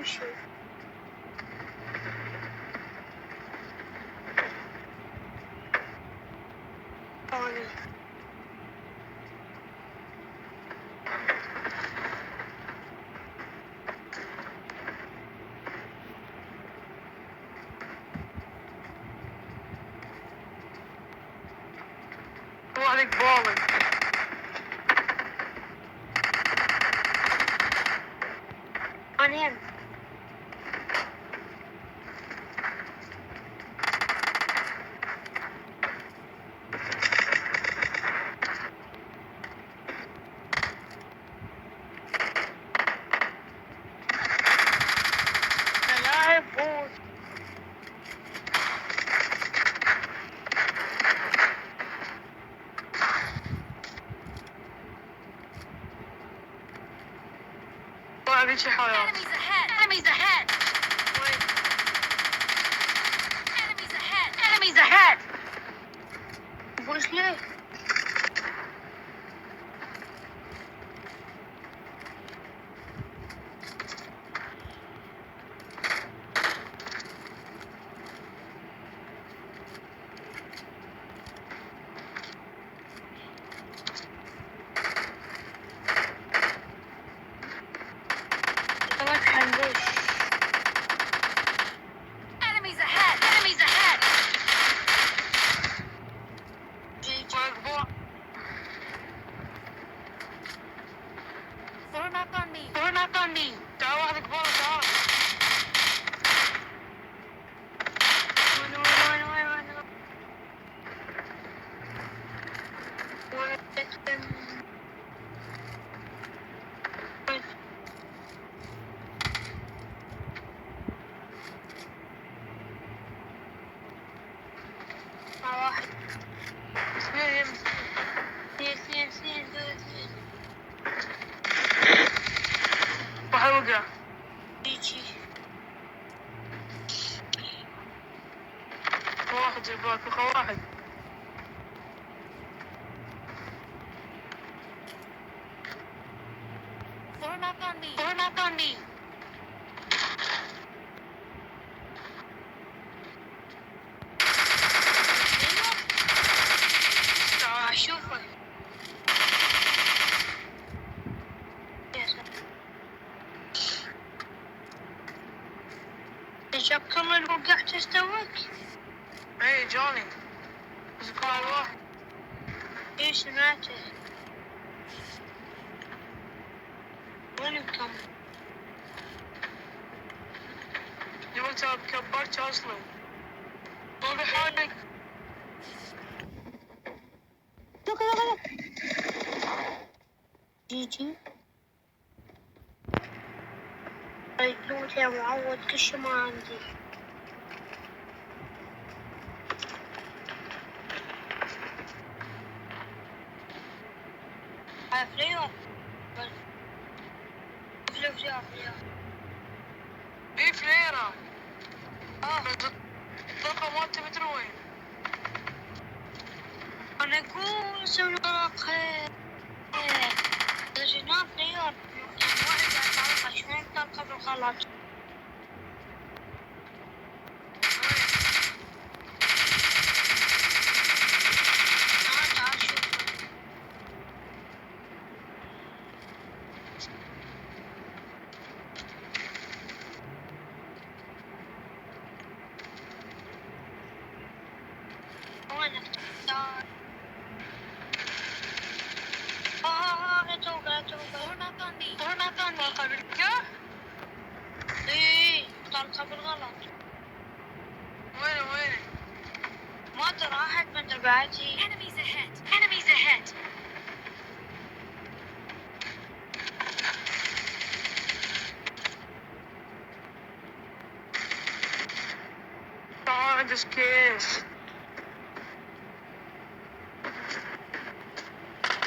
شيء. الله عليك بالي. أنا لاعب بوت. الله عليك شي حياة. Enemies ahead! Enemies ahead! وين؟ Enemies ahead! Enemies ahead! وش ليه؟ طلعت حنبوش. Enemies ahead! Enemies ahead! مقبوع. Form up on me! Form up on me. تعال واحد قبالي تعال. واحد اثنين. اثنين. واحد وقع. يجي واحد جبال فخ واحد. Form up on me! Form up on me. تعال. أشوفك. جاب كل اللي وقعت استوك. ايه جوني. بس قال واحد. ايه سمعته. وينكم؟ قلت كبرت اصلا. طول حالك. جيجي لوت يا معود كل شي ما عندي. فليور فليور ايه فليرة. بس الطاقة ما تبي تروين. أنا أقول سوي خير. لجنة فليور واحد يعرف شلون طلقة بالخلاط. تعال شوف. وينك؟ تعال. لا توقع. Form up on me! Form up on me. طاقة بالكه. ايه طلقة بالغلط. وين؟ ما أدري راحت من تبعتي. Enemies ahead! Enemies ahead! تعال عندك كيس.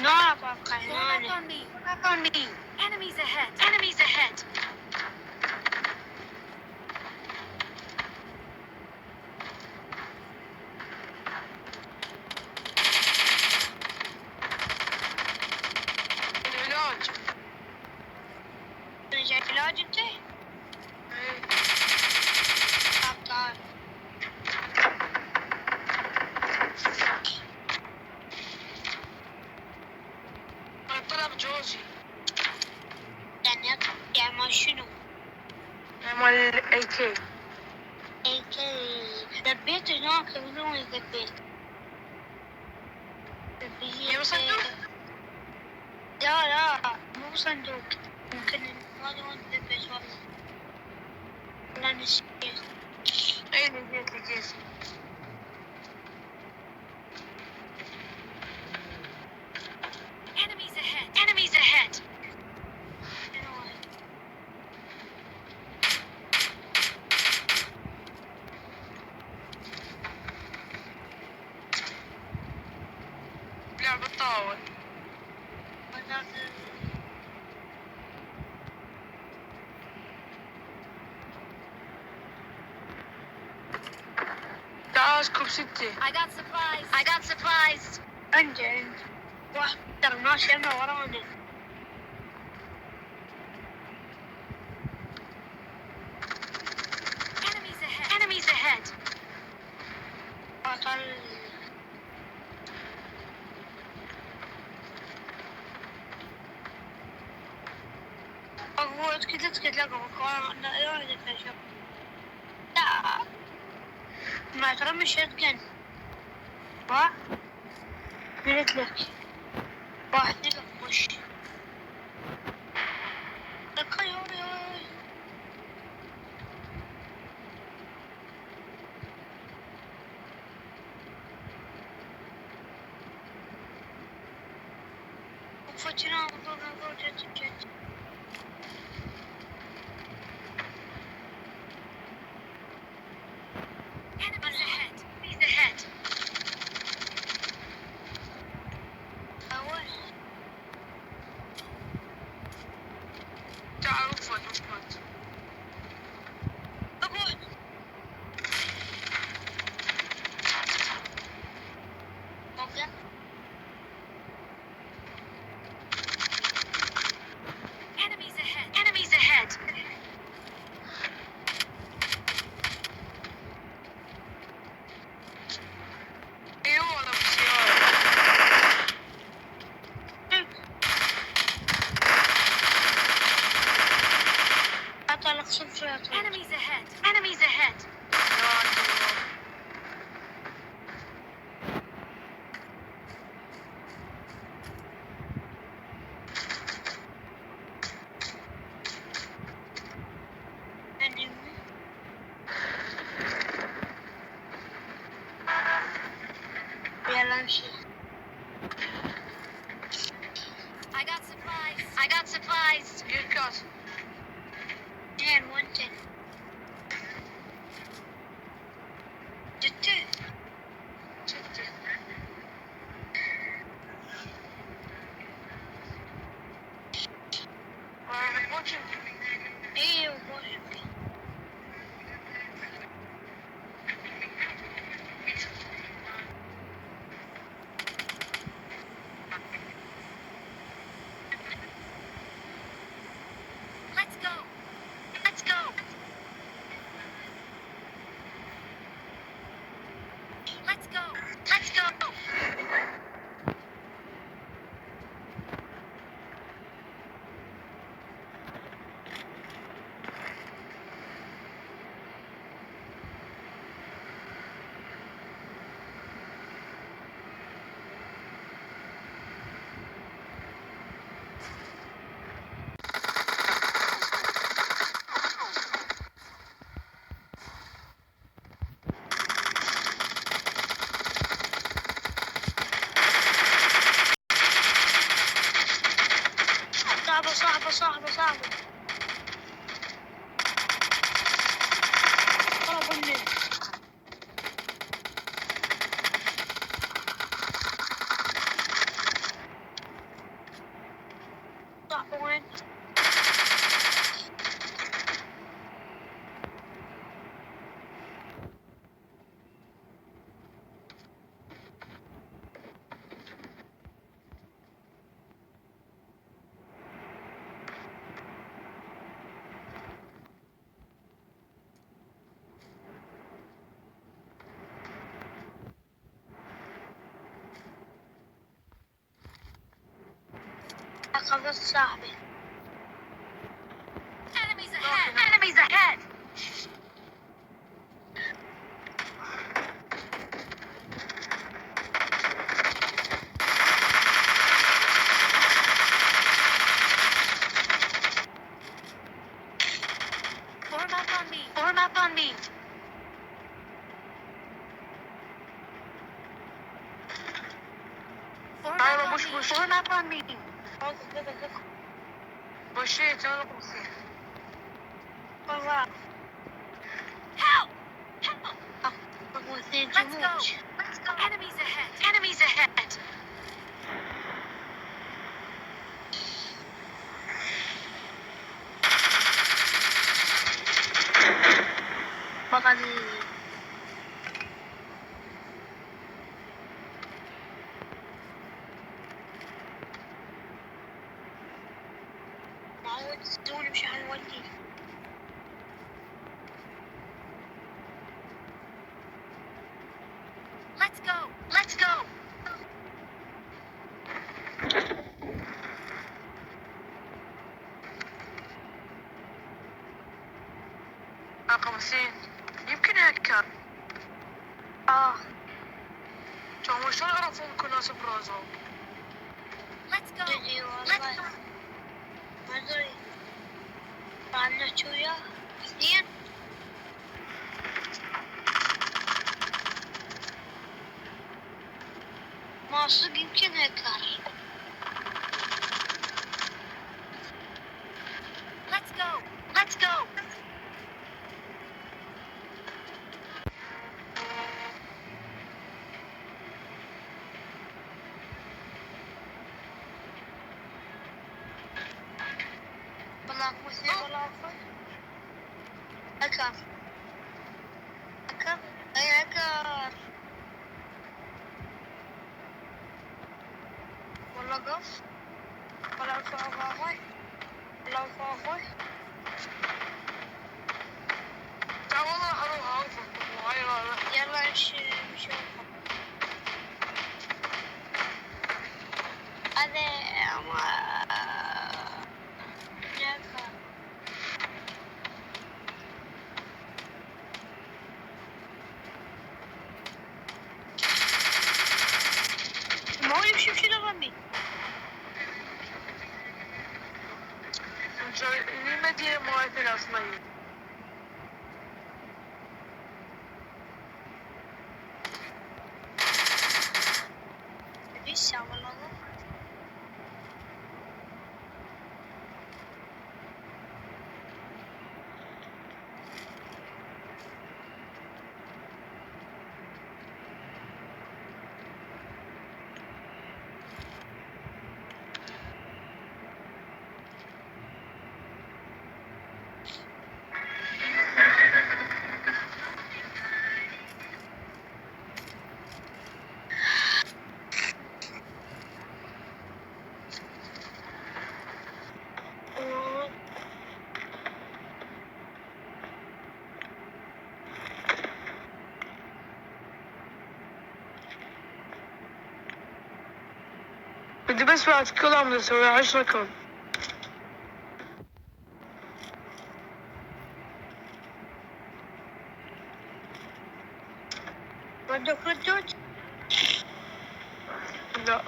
لا أبغى Form up هنا. on me! Form up on me. Enemies ahead! Enemies ahead! العلاج. جاي علاج أنت؟ جوزي يعني ما شنو؟ مال اي كي. اي كي دبيت هناك بدون دبيت. يبغى صندوق؟ لا مو صندوق. يمكن هذا وين دبيت والله. لا نسيت. اي لقيت. Enemies ahead. Enemies ahead. لعبة طاول. تعال اسكب 6. I got supplies. I got supplies. عندي واحد ترى ماشي أنا ورانا. Enemies ahead. Enemies ahead. أطل. أقول كذا تكلم وكان لا يدفع. لا ما ترى مش يتقن. وا قلت لك واحد يقف وش لك يوري. وفتنا نظر جد. Enemies ahead. Enemies ahead. أول تعال وفد. أقول أوكي. Enemies ahead. Enemies ahead. اي والله بالسيارة. أطلع صفر يا طويل. Enemies ahead. Enemies ahead. يلا امشي. I got supplies. I got supplies. كيكات. اثنين وانت جدت. 6. ايه وبوش. Let's go. Let's go. Let's go. Let's go. صاحبه ضربني. صاحبه وين؟ خلصت صاحبي. Enemies ahead! Enemies ahead! Form up on me! Form up on me! Form Aynen, up on boş me! boş. Form up on me! Başı yetene olsun. والله Help! Help! أبو اثنين Let's go! جموج. Let's go! Enemies ahead! Enemies ahead! بقى معود تسوي مش هنولي. Let's go! Let's go! رقم 50 يمكن هكر. هم شلون عرفوا كل ناس برازو؟ Let's go! تدري Let's والله go! ما أدري. طلعنا وياه اثنين. ما صدق يمكن هكر. Let's go! Let's go! والله مو اثنين ولا عفوا. هكر. هكر. أي هكر. والله قف. ولا عفوا. ولا عفوا. لا والله اروح اوقفكم وهاي لا. يلا نشوف. هذا ما نعرفه. ما هو يمشي لرمي. المدينة مالت الأصلية. لسه والله. بدي بس بعد كلام نسوي 10 كم. ردك ردود. لا.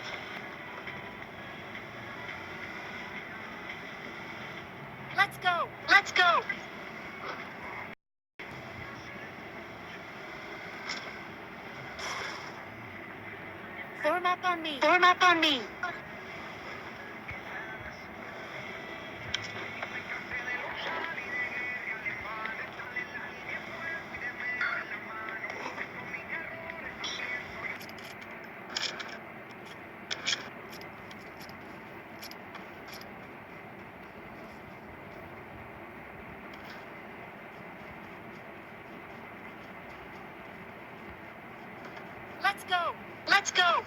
Let's go! Let's go! Form up on me! Form up on me! Let's go! Let's go!